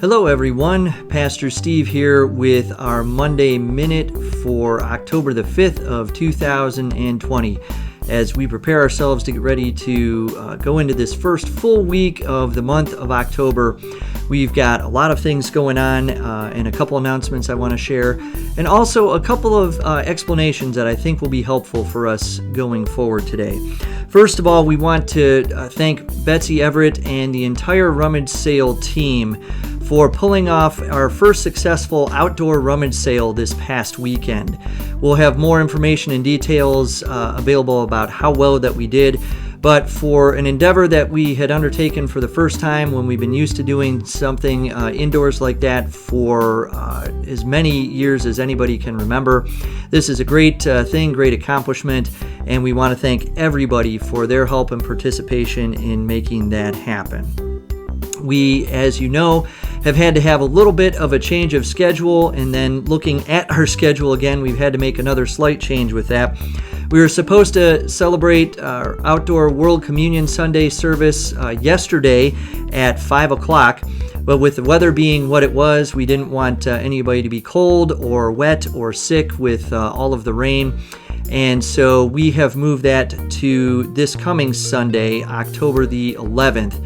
Hello everyone, Pastor Steve here with our Monday Minute for October the 5th of 2020. As we prepare ourselves to get ready to go into this first full week of the month of October, we've got a lot of things going on and a couple announcements I want to share, and also a couple of explanations that I think will be helpful for us going forward today. First of all, we want to thank Betsy Everett and the entire Rummage Sale team for pulling off our first successful outdoor rummage sale this past weekend. We'll have more information and details available about how well that we did, but for an endeavor that we had undertaken for the first time when we've been used to doing something indoors like that for as many years as anybody can remember, this is a great thing, great accomplishment, and we want to thank everybody for their help and participation in making that happen. We, as you know, have had to have a little bit of a change of schedule, and then looking at our schedule again, we've had to make another slight change with that. We were supposed to celebrate our outdoor World Communion Sunday service yesterday at 5 o'clock, but with the weather being what it was, we didn't want anybody to be cold or wet or sick with all of the rain. And so we have moved that to this coming Sunday, October the 11th.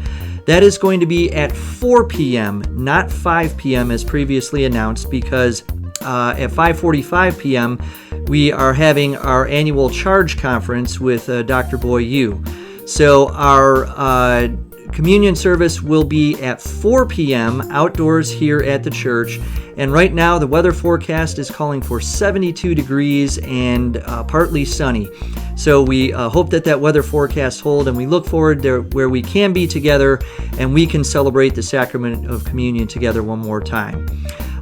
That is going to be at 4 p.m., not 5 p.m. as previously announced, because at 5:45 p.m. we are having our annual Charge Conference with Dr. Boy Yu. So our communion service will be at 4 p.m. outdoors here at the church. And right now the weather forecast is calling for 72 degrees and partly sunny. So we hope that weather forecast holds, and we look forward to where we can be together and we can celebrate the sacrament of communion together one more time.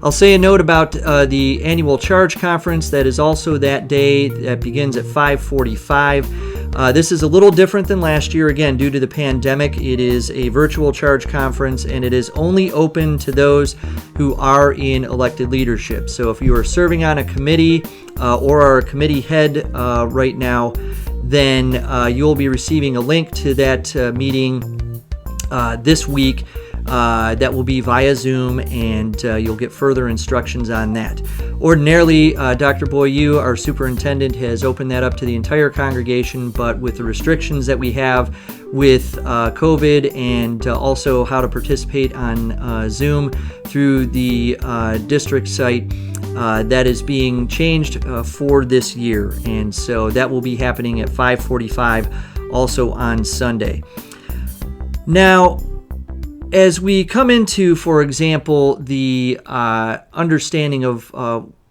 I'll say a note about the annual Charge Conference that is also that day. That begins at 5:45. This is a little different than last year, again, due to the pandemic. It is a virtual Charge Conference, and it is only open to those who are in elected leadership. So if you are serving on a committee or are a committee head right now, then you'll be receiving a link to that meeting this week. That will be via Zoom, and you'll get further instructions on that. Ordinarily, Dr. Boy Yu, our superintendent, has opened that up to the entire congregation, but with the restrictions that we have with COVID and also how to participate on Zoom through the district site, that is being changed for this year. And so that will be happening at 5:45 also on Sunday. Now, as we come into, for example, the understanding of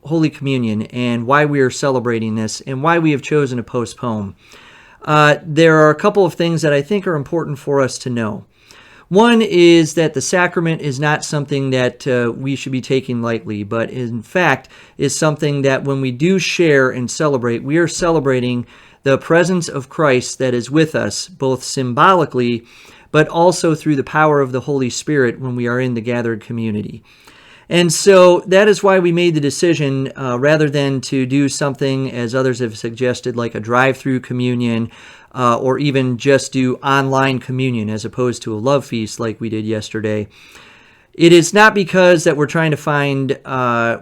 Holy Communion and why we are celebrating this and why we have chosen to postpone, there are a couple of things that I think are important for us to know. One is that the sacrament is not something that we should be taking lightly, but in fact is something that when we do share and celebrate, we are celebrating the presence of Christ that is with us, both symbolically but also through the power of the Holy Spirit when we are in the gathered community. And so that is why we made the decision, rather than to do something, as others have suggested, like a drive-through communion, or even just do online communion as opposed to a love feast like we did yesterday. It is not because that we're trying to find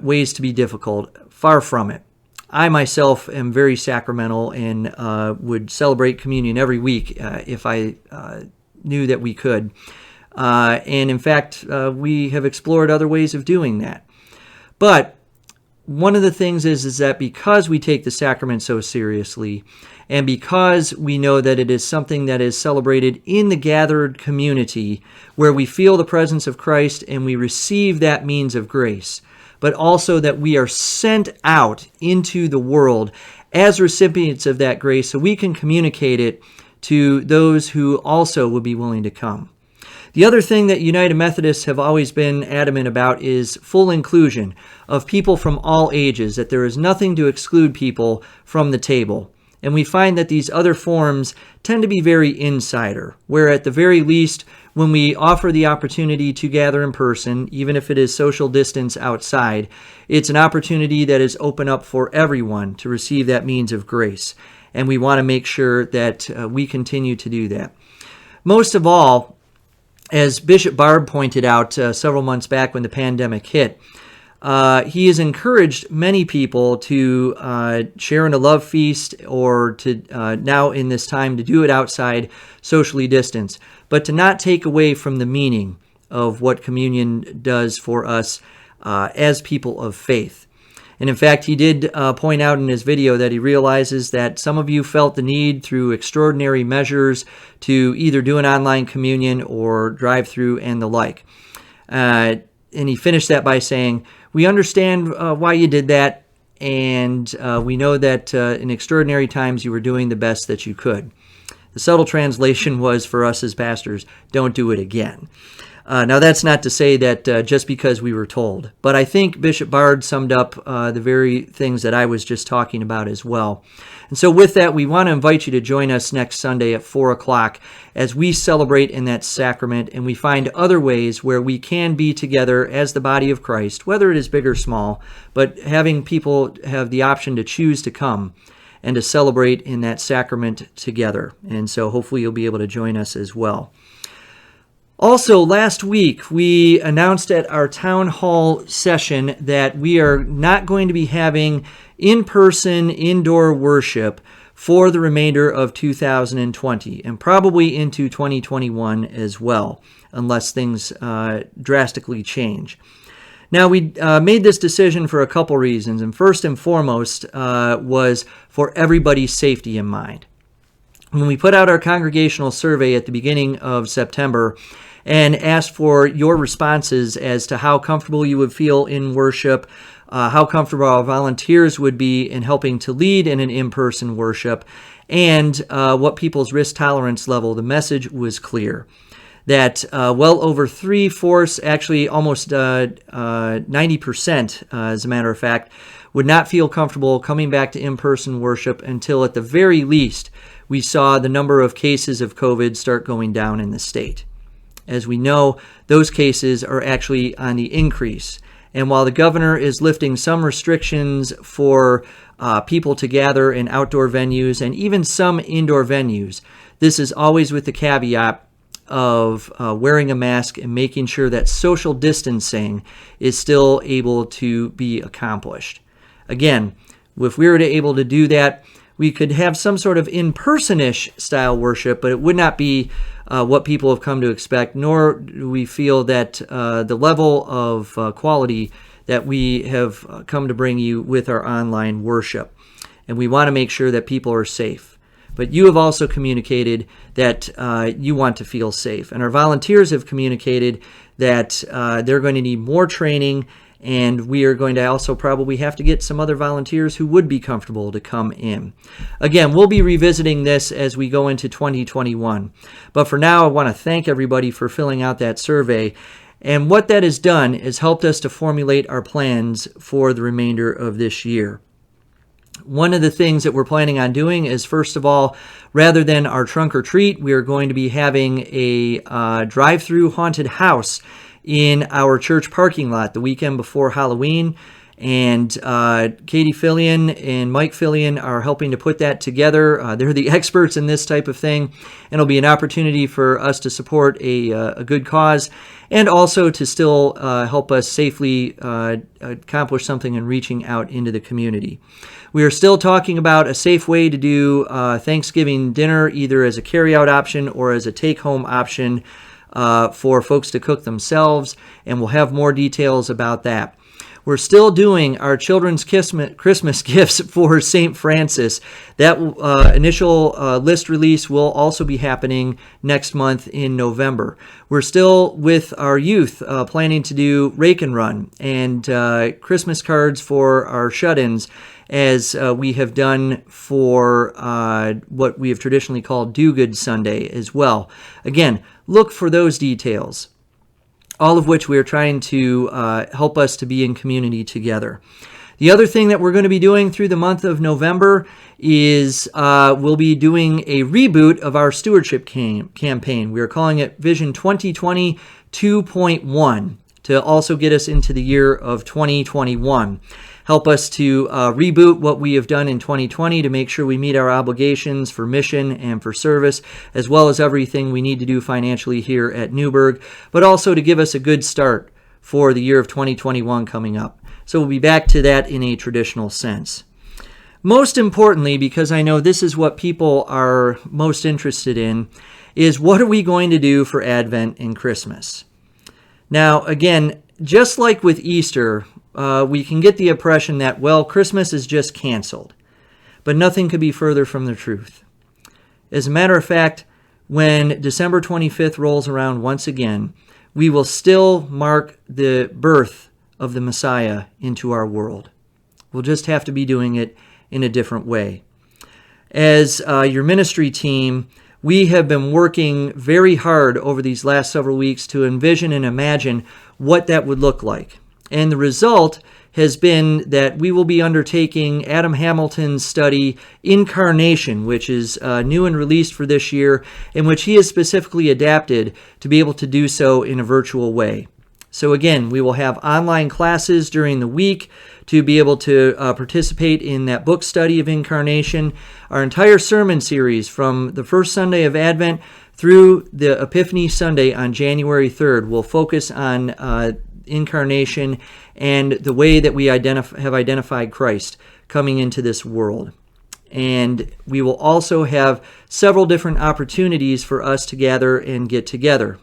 ways to be difficult. Far from it. I myself am very sacramental and would celebrate communion every week if I knew that we could. And in fact, we have explored other ways of doing that. But one of the things is that because we take the sacrament so seriously, and because we know that it is something that is celebrated in the gathered community, where we feel the presence of Christ and we receive that means of grace, but also that we are sent out into the world as recipients of that grace so we can communicate it to those who also would be willing to come. The other thing that United Methodists have always been adamant about is full inclusion of people from all ages, that there is nothing to exclude people from the table. And we find that these other forms tend to be very insider, where at the very least, when we offer the opportunity to gather in person, even if it is social distance outside, it's an opportunity that is open up for everyone to receive that means of grace. And we want to make sure that we continue to do that. Most of all, As Bishop Barb pointed out several months back when the pandemic hit, he has encouraged many people to share in a love feast, or to now in this time to do it outside, socially distanced, but to not take away from the meaning of what communion does for us as people of faith. And in fact, he did point out in his video that he realizes that some of you felt the need through extraordinary measures to either do an online communion or drive through and the like. And he finished that by saying, "We understand why you did that, and we know that in extraordinary times you were doing the best that you could." The subtle translation was, for us as pastors, don't do it again. Now, that's not to say that just because we were told, but I think Bishop Bard summed up the very things that I was just talking about as well. And so with that, we want to invite you to join us next Sunday at 4 o'clock as we celebrate in that sacrament, and we find other ways where we can be together as the body of Christ, whether it is big or small, but having people have the option to choose to come and to celebrate in that sacrament together. And so hopefully you'll be able to join us as well. Also, last week, we announced at our town hall session that we are not going to be having in-person indoor worship for the remainder of 2020 and probably into 2021 as well, unless things drastically change. Now, we made this decision for a couple reasons, and first and foremost was for everybody's safety in mind. When we put out our congregational survey at the beginning of September and asked for your responses as to how comfortable you would feel in worship, how comfortable our volunteers would be in helping to lead in an in-person worship, and what people's risk tolerance level, the message was clear. That well over 3/4, actually almost 90%, as a matter of fact, would not feel comfortable coming back to in-person worship until at the very least we saw the number of cases of COVID start going down in the state. As we know, those cases are actually on the increase. And while the governor is lifting some restrictions for people to gather in outdoor venues and even some indoor venues, this is always with the caveat of wearing a mask and making sure that social distancing is still able to be accomplished. Again, if we were able to do that, we could have some sort of in-person-ish style worship, but it would not be what people have come to expect, nor do we feel that the level of quality that we have come to bring you with our online worship. And we want to make sure that people are safe. But you have also communicated that you want to feel safe. And our volunteers have communicated that they're going to need more training, and we are going to also probably have to get some other volunteers who would be comfortable to come in. Again, we'll be revisiting this as we go into 2021. But for now, I want to thank everybody for filling out that survey. And what that has done is helped us to formulate our plans for the remainder of this year. One of the things that we're planning on doing is, first of all, rather than our trunk or treat, we are going to be having a drive-through haunted house in our church parking lot the weekend before Halloween. And Katie Fillion and Mike Fillion are helping to put that together. They're the experts in this type of thing. And it'll be an opportunity for us to support a good cause and also to still help us safely accomplish something in reaching out into the community. We are still talking about a safe way to do Thanksgiving dinner, either as a carry-out option or as a take-home option for folks to cook themselves, and we'll have more details about that. We're still doing our children's Christmas gifts for St. Francis. That initial list release will also be happening next month in November. We're still with our youth planning to do Rake and Run and Christmas cards for our shut-ins, as we have done for what we have traditionally called Do Good Sunday as well. Again, look for those details, all of which we are trying to help us to be in community together. The other thing that we're going to be doing through the month of November is we'll be doing a reboot of our stewardship campaign. We are calling it Vision 2020 2.1 to also get us into the year of 2021. help us to reboot what we have done in 2020 to make sure we meet our obligations for mission and for service, as well as everything we need to do financially here at Newberg, but also to give us a good start for the year of 2021 coming up. So we'll be back to that in a traditional sense. Most importantly, because I know this is what people are most interested in, is what are we going to do for Advent and Christmas? Now, again, just like with Easter, we can get the impression that, well, Christmas is just canceled. But nothing could be further from the truth. As a matter of fact, when December 25th rolls around once again, we will still mark the birth of the Messiah into our world. We'll just have to be doing it in a different way. As your ministry team, we have been working very hard over these last several weeks to envision and imagine what that would look like. And the result has been that we will be undertaking Adam Hamilton's study, Incarnation, which is new and released for this year, in which he is specifically adapted to be able to do so in a virtual way. So again, we will have online classes during the week to be able to participate in that book study of Incarnation. Our entire sermon series from the first Sunday of Advent through the Epiphany Sunday on January 3rd will focus on Incarnation and the way that we have identified Christ coming into this world. And we will also have several different opportunities for us to gather and get together.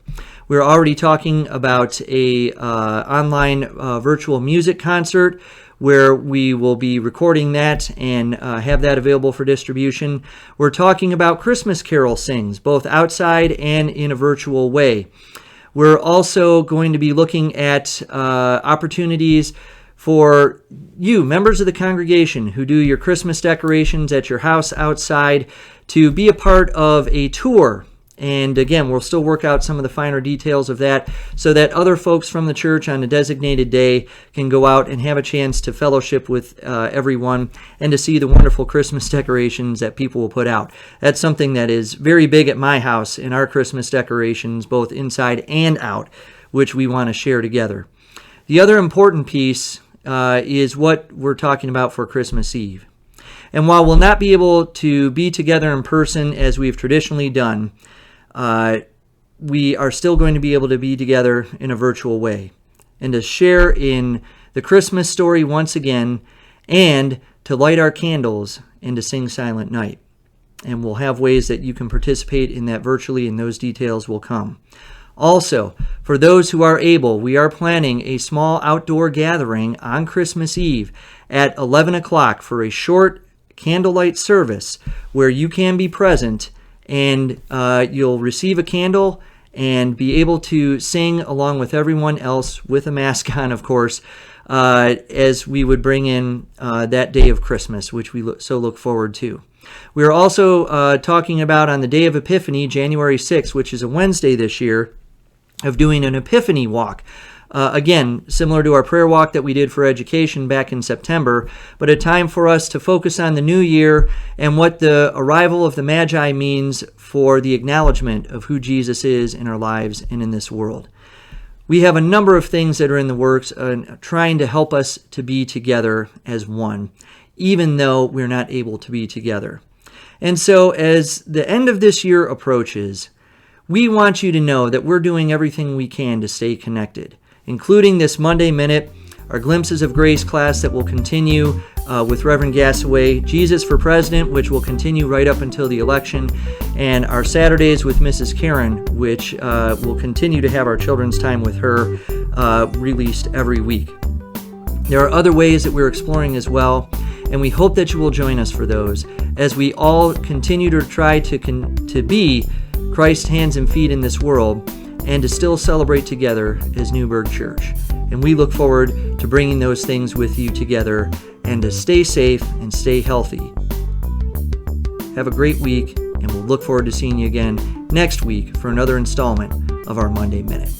We're already talking about a online virtual music concert where we will be recording that and have that available for distribution. We're talking about Christmas carol sings, both outside and in a virtual way. We're also going to be looking at opportunities for you, members of the congregation who do your Christmas decorations at your house outside, to be a part of a tour. And again, we'll still work out some of the finer details of that so that other folks from the church on a designated day can go out and have a chance to fellowship with everyone and to see the wonderful Christmas decorations that people will put out. That's something that is very big at my house in our Christmas decorations, both inside and out, which we want to share together. The other important piece is what we're talking about for Christmas Eve. And while we'll not be able to be together in person as we've traditionally done, we are still going to be able to be together in a virtual way and to share in the Christmas story once again and to light our candles and to sing Silent Night. And we'll have ways that you can participate in that virtually, and those details will come. Also, for those who are able, we are planning a small outdoor gathering on Christmas Eve at 11 o'clock for a short candlelight service where you can be present and you'll receive a candle and be able to sing along with everyone else with a mask on, of course, as we would bring in that day of Christmas, which we so look forward to. We are also talking about on the day of Epiphany, January 6th, which is a Wednesday this year, of doing an Epiphany walk. Again, similar to our prayer walk that we did for education back in September, but a time for us to focus on the new year and what the arrival of the Magi means for the acknowledgement of who Jesus is in our lives and in this world. We have a number of things that are in the works trying to help us to be together as one, even though we're not able to be together. And so as the end of this year approaches, we want you to know that we're doing everything we can to stay connected, including this Monday Minute, our Glimpses of Grace class that will continue with Reverend Gassaway, Jesus for President, which will continue right up until the election, and our Saturdays with Mrs. Karen, which will continue to have our children's time with her released every week. There are other ways that we're exploring as well, and we hope that you will join us for those as we all continue to try to be Christ's hands and feet in this world and to still celebrate together as Newberg Church. And we look forward to bringing those things with you together and to stay safe and stay healthy. Have a great week, and we'll look forward to seeing you again next week for another installment of our Monday Minute.